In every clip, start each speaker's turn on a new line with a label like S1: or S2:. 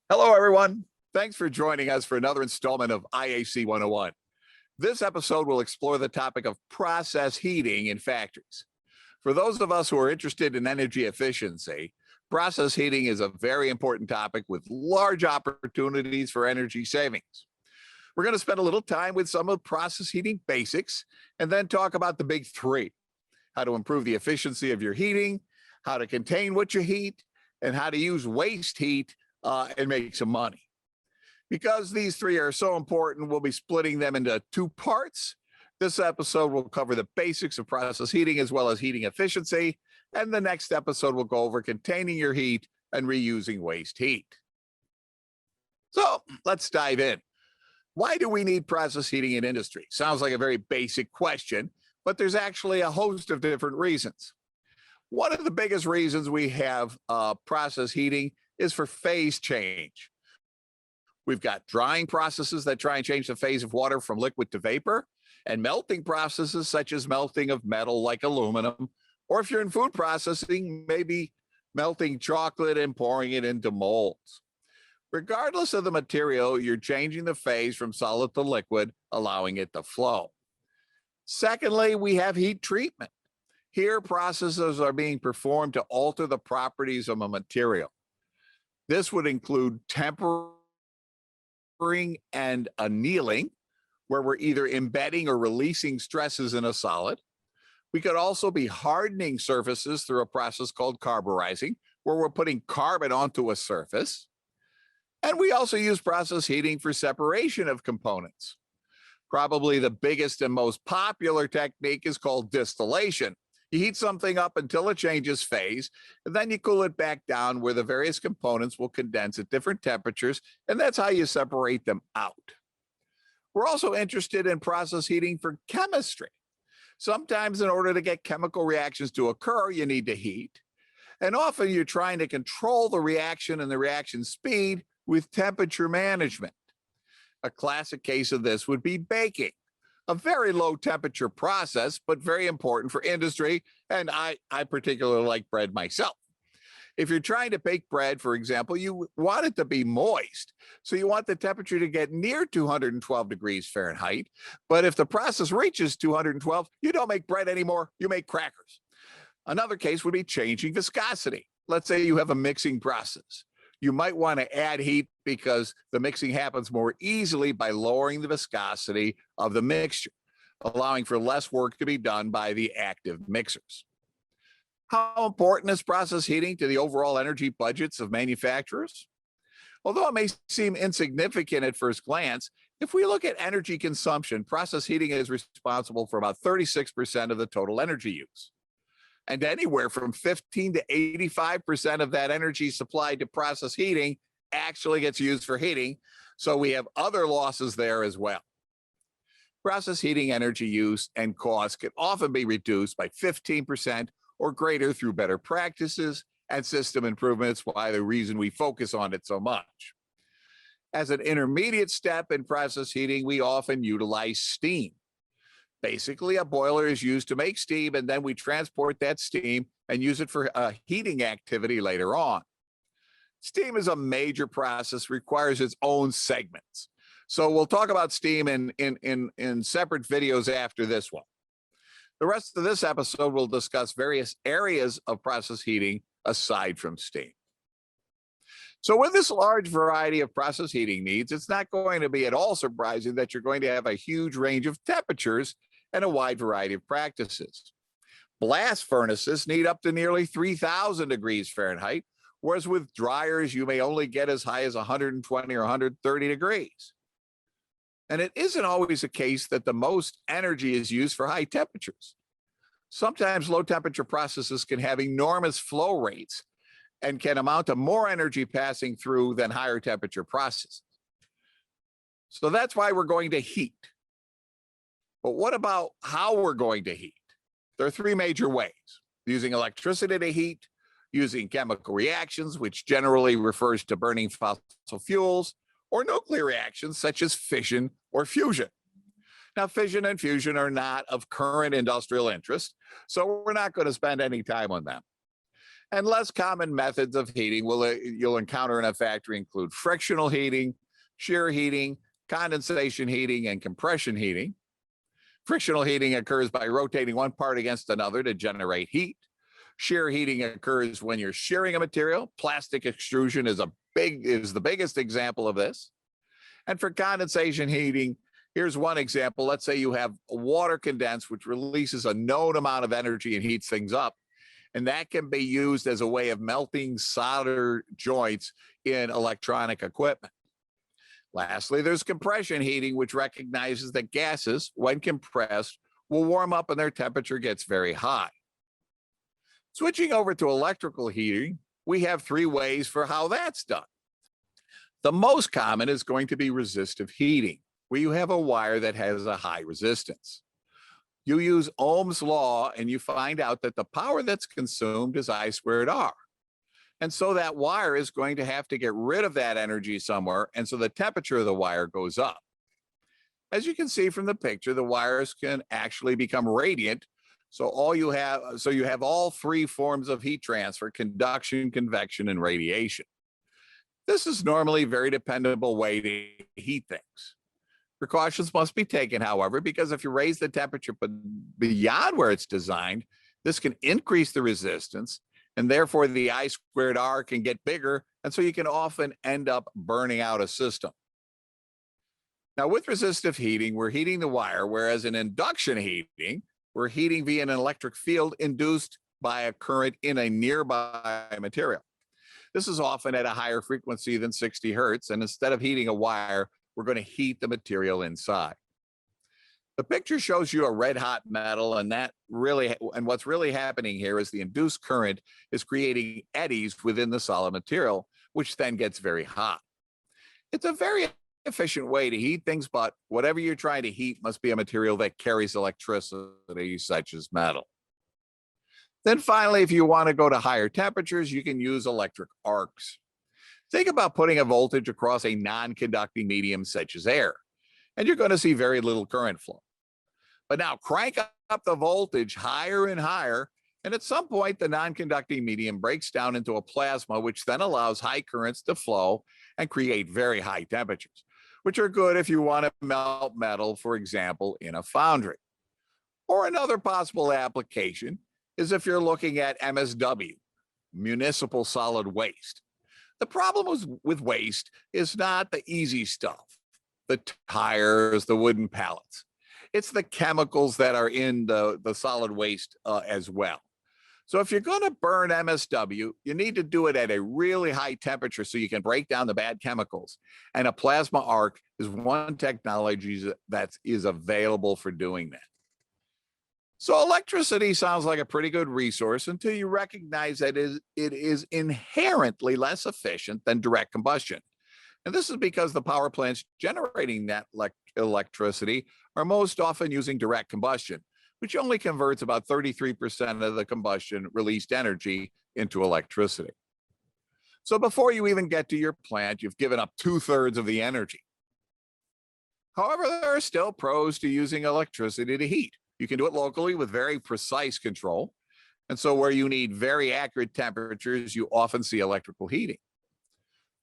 S1: Hello, everyone. Thanks for joining us for another installment of IAC 101. This episode will explore the topic of process heating in factories. For those of us who are interested in energy efficiency, process heating is a very important topic with large opportunities for energy savings. We're going to spend a little time with some of process heating basics and then talk about the big three: how to improve the efficiency of your heating, how to contain what you heat, and how to use waste heat and make some money. Because these three are so important, we'll be splitting them into two parts. This episode will cover the basics of process heating as well as heating efficiency. And the next episode will go over containing your heat and reusing waste heat. So let's dive in. Why do we need process heating in industry? Sounds like a very basic question, but there's actually a host of different reasons. One of the biggest reasons we have process heating is for phase change. We've got drying processes that try and change the phase of water from liquid to vapor, and melting processes such as melting of metal like aluminum, or if you're in food processing, maybe melting chocolate and pouring it into molds. Regardless of the material, you're changing the phase from solid to liquid, allowing it to flow. Secondly, we have heat treatment. Here, processes are being performed to alter the properties of a material. This would include tempering and annealing, where we're either embedding or releasing stresses in a solid. We could also be hardening surfaces through a process called carburizing, where we're putting carbon onto a surface. And we also use process heating for separation of components. Probably the biggest and most popular technique is called distillation. You heat something up until it changes phase, and then you cool it back down where the various components will condense at different temperatures, and that's how you separate them out. We're also interested in process heating for chemistry. Sometimes in order to get chemical reactions to occur, you need to heat. And often you're trying to control the reaction and the reaction speed with temperature management. A classic case of this would be baking. A very low temperature process, but very important for industry. And I particularly like bread myself. If you're trying to bake bread, for example, you want it to be moist. So you want the temperature to get near 212 degrees Fahrenheit. But if the process reaches 212, you don't make bread anymore, you make crackers. Another case would be changing viscosity. Let's say you have a mixing process. You might want to add heat because the mixing happens more easily by lowering the viscosity of the mixture, allowing for less work to be done by the active mixers. How important is process heating to the overall energy budgets of manufacturers? Although it may seem insignificant at first glance, if we look at energy consumption, process heating is responsible for about 36% of the total energy use. And anywhere from 15 to 85% of that energy supplied to process heating actually gets used for heating. So we have other losses there as well. Process heating energy use and cost can often be reduced by 15% or greater through better practices and system improvements, why the reason we focus on it so much. As an intermediate step in process heating, we often utilize steam. Basically, a boiler is used to make steam, and then we transport that steam and use it for a heating activity later on. Steam is a major process, requires its own segments. So we'll talk about steam in separate videos after this one. The rest of this episode will discuss various areas of process heating aside from steam. So with this large variety of process heating needs, it's not going to be at all surprising that you're going to have a huge range of temperatures and a wide variety of practices. Blast furnaces need up to nearly 3,000 degrees Fahrenheit, whereas with dryers, you may only get as high as 120 or 130 degrees. And it isn't always the case that the most energy is used for high temperatures. Sometimes low temperature processes can have enormous flow rates and can amount to more energy passing through than higher temperature processes. So that's why we're going to heat. But what about how we're going to heat? There are three major ways: using electricity to heat, using chemical reactions, which generally refers to burning fossil fuels, or nuclear reactions such as fission or fusion. Now, fission and fusion are not of current industrial interest, so we're not going to spend any time on them. And less common methods of heating you'll encounter in a factory include frictional heating, shear heating, condensation heating, and compression heating. Frictional heating occurs by rotating one part against another to generate heat. Shear heating occurs when you're shearing a material. Plastic extrusion is the biggest example of this. And for condensation heating, here's one example. Let's say you have water condensed, which releases a known amount of energy and heats things up. And that can be used as a way of melting solder joints in electronic equipment. Lastly, there's compression heating, which recognizes that gases, when compressed, will warm up and their temperature gets very high. Switching over to electrical heating, we have three ways for how that's done. The most common is going to be resistive heating, where you have a wire that has a high resistance. You use Ohm's law and you find out that the power that's consumed is I squared R. And so that wire is going to have to get rid of that energy somewhere. And so the temperature of the wire goes up. As you can see from the picture, the wires can actually become radiant. So you have all three forms of heat transfer: conduction, convection, and radiation. This is normally a very dependable way to heat things. Precautions must be taken, however, because if you raise the temperature beyond where it's designed, this can increase the resistance, and therefore the I squared R can get bigger, and so you can often end up burning out a system. Now, with resistive heating, we're heating the wire, whereas in induction heating, we're heating via an electric field induced by a current in a nearby material. This is often at a higher frequency than 60 hertz, and instead of heating a wire, we're going to heat the material inside. The picture shows you a red hot metal, and what's really happening here is the induced current is creating eddies within the solid material, which then gets very hot. It's a very efficient way to heat things, but whatever you're trying to heat must be a material that carries electricity, such as metal. Then finally, if you want to go to higher temperatures, you can use electric arcs. Think about putting a voltage across a non-conducting medium such as air, and you're going to see very little current flow. But now crank up the voltage higher and higher, and at some point the non-conducting medium breaks down into a plasma, which then allows high currents to flow and create very high temperatures, which are good if you want to melt metal, for example, in a foundry. Or another possible application is if you're looking at MSW, municipal solid waste. The problem with waste is not the easy stuff, the tires, the wooden pallets. It's the chemicals that are in the solid waste as well. So if you're going to burn MSW, you need to do it at a really high temperature so you can break down the bad chemicals. And a plasma arc is one technology that is available for doing that. So electricity sounds like a pretty good resource until you recognize that it is inherently less efficient than direct combustion. And this is because the power plants generating that electricity are most often using direct combustion, which only converts about 33% of the combustion released energy into electricity. So before you even get to your plant, you've given up 2/3 of the energy. However, there are still pros to using electricity to heat. You can do it locally with very precise control. And so where you need very accurate temperatures, you often see electrical heating.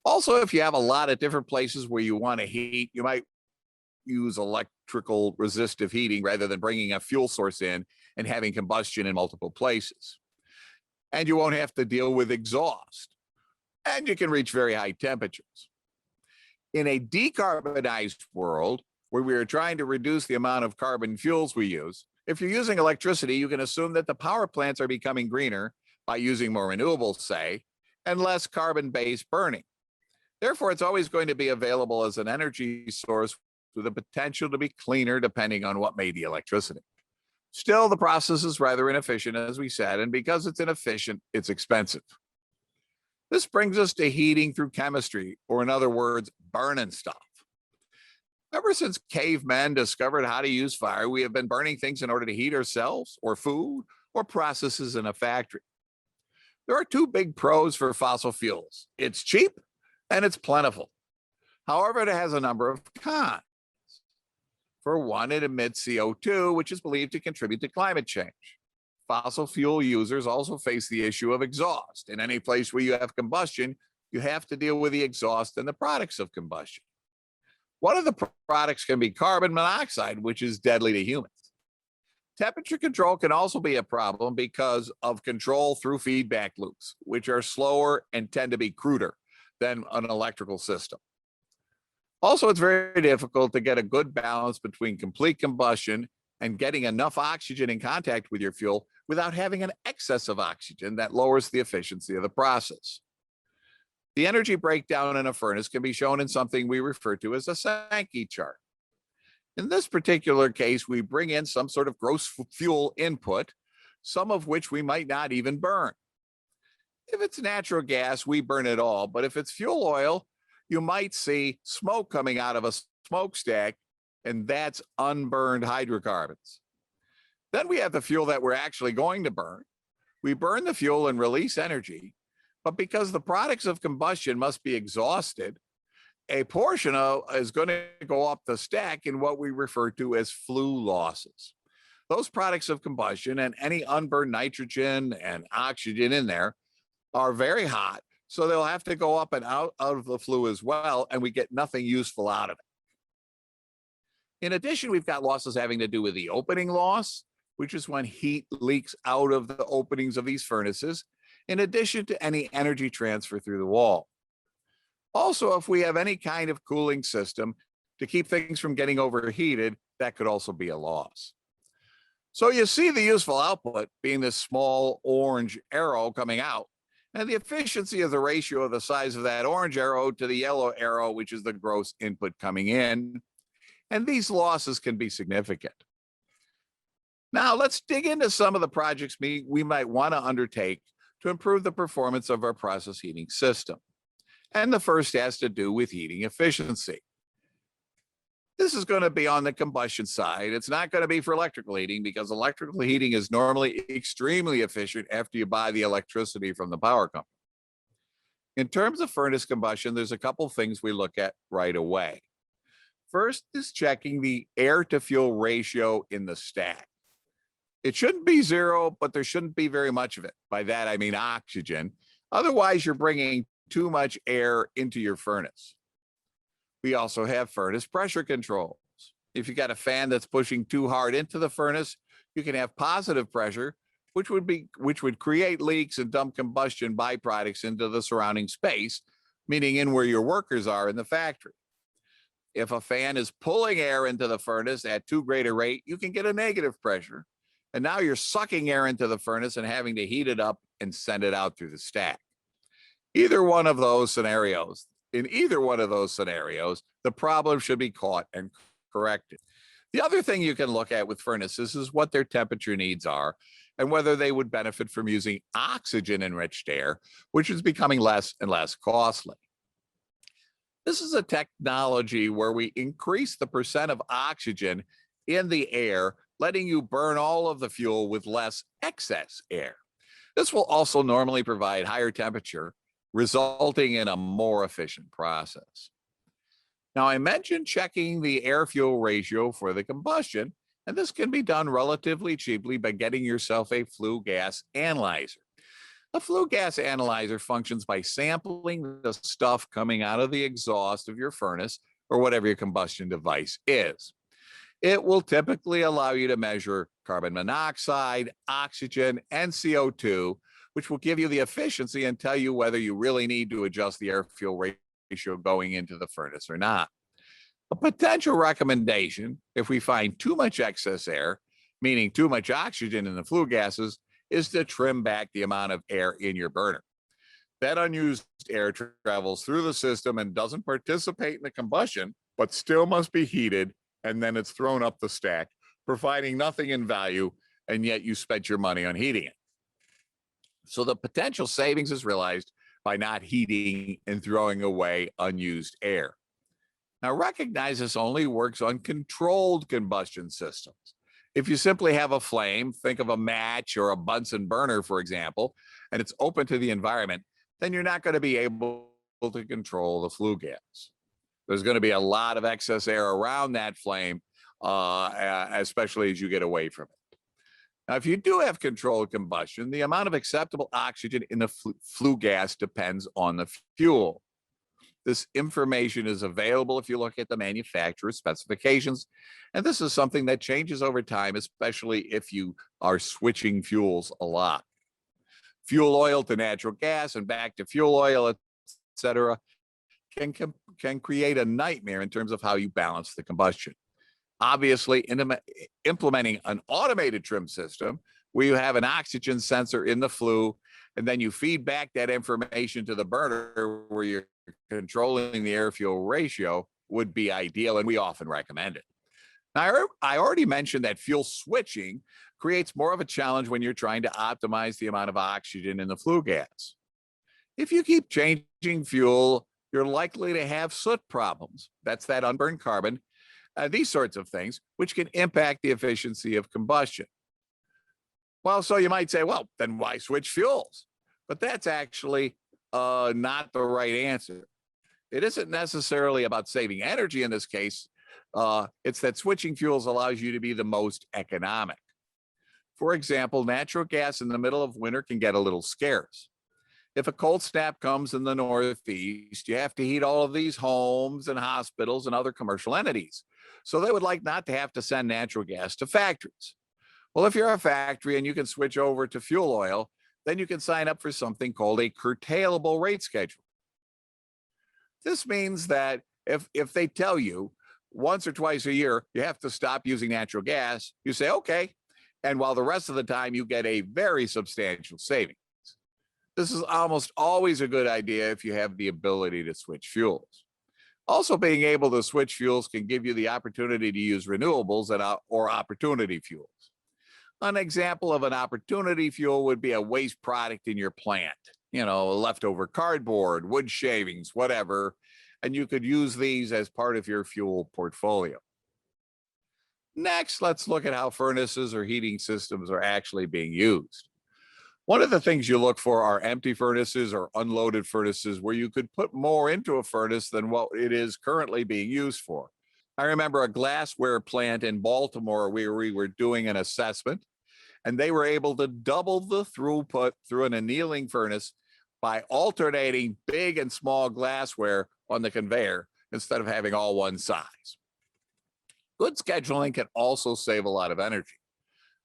S1: Also, if you have a lot of different places where you want to heat, you might use electrical resistive heating rather than bringing a fuel source in and having combustion in multiple places. And you won't have to deal with exhaust. And you can reach very high temperatures. In a decarbonized world, where we are trying to reduce the amount of carbon fuels we use, if you're using electricity, you can assume that the power plants are becoming greener by using more renewables, say, and less carbon-based burning. Therefore, it's always going to be available as an energy source with the potential to be cleaner depending on what made the electricity. Still, the process is rather inefficient, as we said, and because it's inefficient, it's expensive. This brings us to heating through chemistry, or in other words, burning stuff. Ever since cavemen discovered how to use fire, we have been burning things in order to heat ourselves, or food, or processes in a factory. There are two big pros for fossil fuels. It's cheap and it's plentiful. However, it has a number of cons. For one, it emits CO2, which is believed to contribute to climate change. Fossil fuel users also face the issue of exhaust. In any place where you have combustion, you have to deal with the exhaust and the products of combustion. One of the products can be carbon monoxide, which is deadly to humans. Temperature control can also be a problem because of control through feedback loops, which are slower and tend to be cruder than an electrical system. Also, it's very difficult to get a good balance between complete combustion and getting enough oxygen in contact with your fuel without having an excess of oxygen that lowers the efficiency of the process. The energy breakdown in a furnace can be shown in something we refer to as a Sankey chart. In this particular case, we bring in some sort of gross fuel input, some of which we might not even burn. If it's natural gas, we burn it all, but if it's fuel oil, you might see smoke coming out of a smokestack, and that's unburned hydrocarbons. Then we have the fuel that we're actually going to burn. We burn the fuel and release energy, but because the products of combustion must be exhausted, a portion of is going to go up the stack in what we refer to as flue losses. Those products of combustion and any unburned nitrogen and oxygen in there are very hot, so they'll have to go up and out of the flue as well, and we get nothing useful out of it. In addition, we've got losses having to do with the opening loss, which is when heat leaks out of the openings of these furnaces, in addition to any energy transfer through the wall. Also, if we have any kind of cooling system to keep things from getting overheated, that could also be a loss. So you see the useful output being this small orange arrow coming out, and the efficiency of the ratio of the size of that orange arrow to the yellow arrow, which is the gross input coming in. And these losses can be significant. Now let's dig into some of the projects we might want to undertake to improve the performance of our process heating system. And the first has to do with heating efficiency. This is going to be on the combustion side. It's not going to be for electrical heating because electrical heating is normally extremely efficient after you buy the electricity from the power company. In terms of furnace combustion, there's a couple things we look at right away. First is checking the air to fuel ratio in the stack. It shouldn't be zero, but there shouldn't be very much of it. By that, I mean oxygen. Otherwise, you're bringing too much air into your furnace. We also have furnace pressure controls. If you got a fan that's pushing too hard into the furnace, you can have positive pressure, which would create leaks and dump combustion byproducts into the surrounding space, meaning in where your workers are in the factory. If a fan is pulling air into the furnace at too great a rate, you can get a negative pressure. And now you're sucking air into the furnace and having to heat it up and send it out through the stack. In either one of those scenarios, the problem should be caught and corrected. The other thing you can look at with furnaces is what their temperature needs are and whether they would benefit from using oxygen-enriched air, which is becoming less and less costly. This is a technology where we increase the percent of oxygen in the air, letting you burn all of the fuel with less excess air. This will also normally provide higher temperature, resulting in a more efficient process. Now, I mentioned checking the air-fuel ratio for the combustion, and this can be done relatively cheaply by getting yourself a flue gas analyzer. A flue gas analyzer functions by sampling the stuff coming out of the exhaust of your furnace or whatever your combustion device is. It will typically allow you to measure carbon monoxide, oxygen, and CO2, which will give you the efficiency and tell you whether you really need to adjust the air-fuel ratio going into the furnace or not. A potential recommendation, if we find too much excess air, meaning too much oxygen in the flue gases, is to trim back the amount of air in your burner. That unused air travels through the system and doesn't participate in the combustion, but still must be heated, and then it's thrown up the stack, providing nothing in value, and yet you spent your money on heating it. So the potential savings is realized by not heating and throwing away unused air. Now, recognize this only works on controlled combustion systems. If you simply have a flame, think of a match or a Bunsen burner, for example, and it's open to the environment, then you're not going to be able to control the flue gas. There's going to be a lot of excess air around that flame, especially as you get away from it. Now, if you do have controlled combustion, the amount of acceptable oxygen in the flue gas depends on the fuel. This information is available if you look at the manufacturer's specifications. And this is something that changes over time, especially if you are switching fuels a lot. Fuel oil to natural gas and back to fuel oil, etc., can create a nightmare in terms of how you balance the combustion. Obviously, implementing an automated trim system where you have an oxygen sensor in the flue, and then you feed back that information to the burner where you're controlling the air-fuel ratio would be ideal, and we often recommend it. Now, I already mentioned that fuel switching creates more of a challenge when you're trying to optimize the amount of oxygen in the flue gas. If you keep changing fuel, you're likely to have soot problems. That's that unburned carbon. These sorts of things, which can impact the efficiency of combustion. Well, so you might say, well, then why switch fuels? But that's actually not the right answer. It isn't necessarily about saving energy in this case. It's that switching fuels allows you to be the most economic. For example, natural gas in the middle of winter can get a little scarce. If a cold snap comes in the Northeast, you have to heat all of these homes and hospitals and other commercial entities. So they would like not to have to send natural gas to factories. Well, if you're a factory and you can switch over to fuel oil, then you can sign up for something called a curtailable rate schedule. This means that if they tell you once or twice a year you have to stop using natural gas, you say, okay. And while the rest of the time you get a very substantial savings. This is almost always a good idea if you have the ability to switch fuels. Also, being able to switch fuels can give you the opportunity to use renewables or opportunity fuels. An example of an opportunity fuel would be a waste product in your plant, leftover cardboard, wood shavings, whatever, and you could use these as part of your fuel portfolio. Next, let's look at how furnaces or heating systems are actually being used. One of the things you look for are empty furnaces or unloaded furnaces where you could put more into a furnace than what it is currently being used for. I remember a glassware plant in Baltimore where we were doing an assessment, and they were able to double the throughput through an annealing furnace by alternating big and small glassware on the conveyor instead of having all one size. Good scheduling can also save a lot of energy.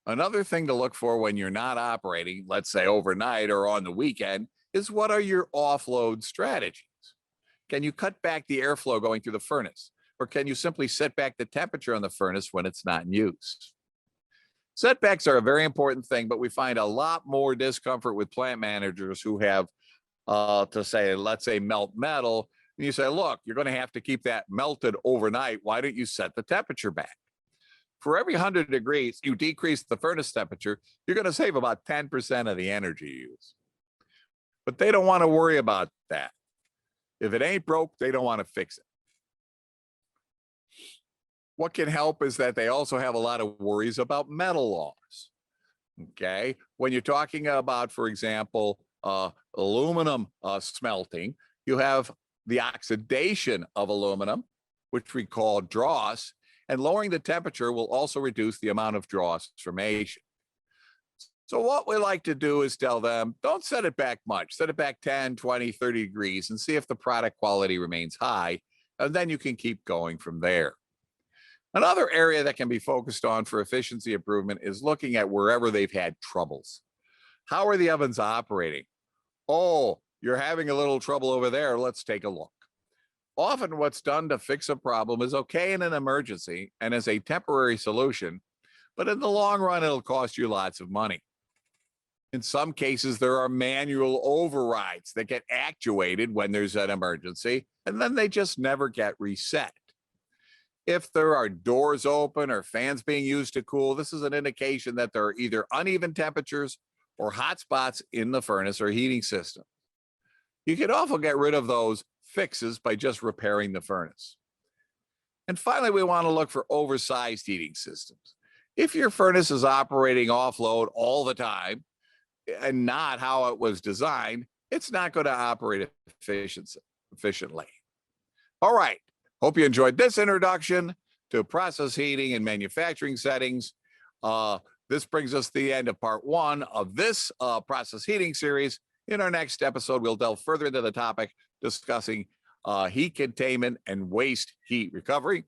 S1: Another thing to look for when you're not operating, let's say overnight or on the weekend, is what are your offload strategies? Can you cut back the airflow going through the furnace? Or can you simply set back the temperature on the furnace when it's not in use? Setbacks are a very important thing, but we find a lot more discomfort with plant managers who have let's say melt metal. And you say, look, you're going to have to keep that melted overnight. Why don't you set the temperature back? For every 100 degrees you decrease the furnace temperature, you're going to save about 10% of the energy you use. But they don't want to worry about that. If it ain't broke, they don't want to fix it. What can help is that they also have a lot of worries about metal loss. Okay. When you're talking about, for example, aluminum smelting, you have the oxidation of aluminum, which we call dross, and lowering the temperature will also reduce the amount of dross formation. So what we like to do is tell them, don't set it back much. Set it back 10, 20, 30 degrees and see if the product quality remains high, and then you can keep going from there. Another area that can be focused on for efficiency improvement is looking at wherever they've had troubles. How are the ovens operating? Oh, you're having a little trouble over there. Let's take a look. Often what's done to fix a problem is okay in an emergency and as a temporary solution, but in the long run, it'll cost you lots of money. In some cases, there are manual overrides that get actuated when there's an emergency, and then they just never get reset. If there are doors open or fans being used to cool, this is an indication that there are either uneven temperatures or hot spots in the furnace or heating system. You can also get rid of those fixes by just repairing the furnace. And finally, we want to look for oversized heating systems. If your furnace is operating offload all the time and not how it was designed, it's not going to operate efficiently. All right. Hope you enjoyed this introduction to process heating and manufacturing settings. This brings us to the end of part one of this process heating series. In our next episode, we'll delve further into the topic, discussing heat containment and waste heat recovery.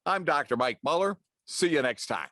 S1: I'm Dr. Mike Muller. See you next time.